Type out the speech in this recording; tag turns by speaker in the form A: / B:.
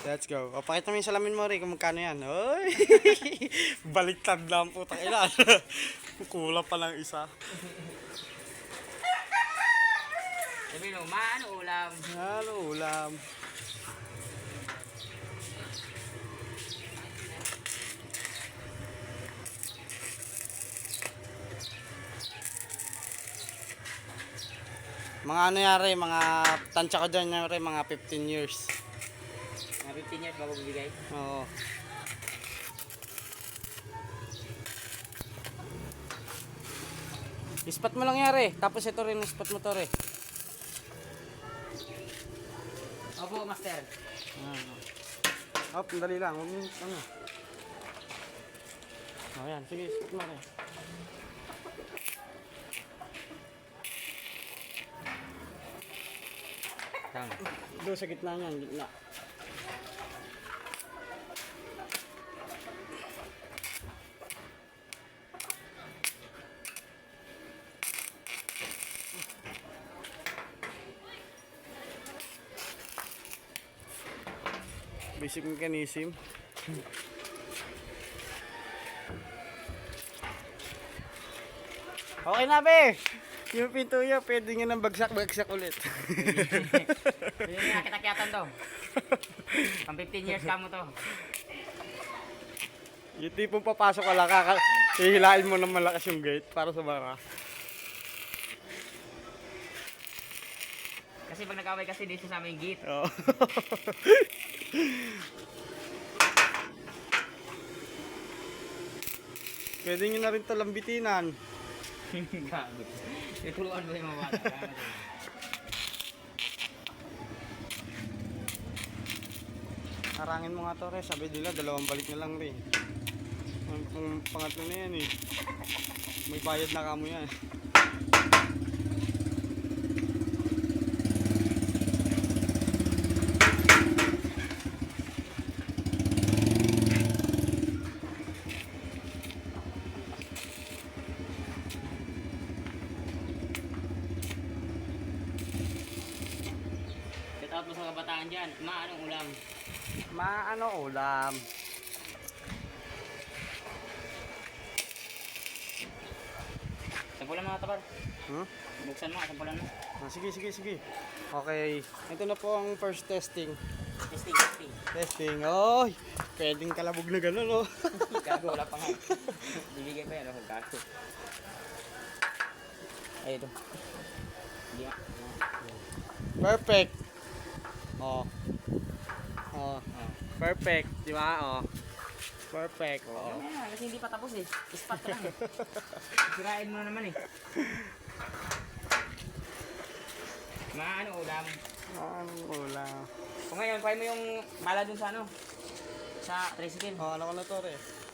A: Let's go. O, pakita mo yung salamin mo rin kung magkano yan. Oy! Baliktad lang putang ina. Kulang pa lang isa.
B: Sabi mo, maano ulam?
A: Ano ulam? Mga ano yari, mga tansya ko dyan yari, mga 15 years.
B: Mga 15 years bago bibigay.
A: Oo. Ispat mo lang yari, tapos ito rin, ispat mo to rin.
B: Opo, master.
A: Hop, dali lang, huwag mo, ano. O yan, sige, ispat mo rin.
B: Tama.
A: Doon sa gitna niyan, gitna. Basic mechanism. Okay na be! Yung pinto niya, pwede nyo nang bagsak-bagsak ulit.
B: Hindi nga kita-kiyatan to. Pang 15 years ka mo to.
A: Yung tipong papasok ka lang, hihilain mo ng malakas yung gate para sa bara.
B: Kasi pag nag-away kasi dito sa aming gate.
A: Oo. Pwede nyo na rin ito lambitinan.
B: Gago. Ituruan mo yung mga bata.
A: Harangin mo nga to, Res. Sabi nila, dalawang balik na lang rin. Ang pangatlo na yan eh. May bayad na kamo yan.
B: Set out mo sa kabataan dyan. Maanong ulam?
A: Maano ulam?
B: Sampulan mo nga tabar.
A: Hmm?
B: Buksan mo, sampulan mo.
A: Ah, sige, sige, sige. Okay. Ito na po ang first testing.
B: Testing, testing.
A: Testing. Oy! Pwedeng kalabog na gano'n, oh.
B: Gago, wala pa nga. Bibigay pa yan, gago. Ay, ito. Hindi nga.
A: Perfect. Oh. Oh. Perfect, di ba? Oh. Perfect. Oh.
B: Ayan, kasi hindi pa tapos eh. Ispat ka lang eh. Sirain mo na naman eh. Maano ulam?
A: Ano ulam?
B: Kung ngayon, kuhain mo yung mala dun sa ano? Sa tricycle.
A: Oh, ano ko na to, Res?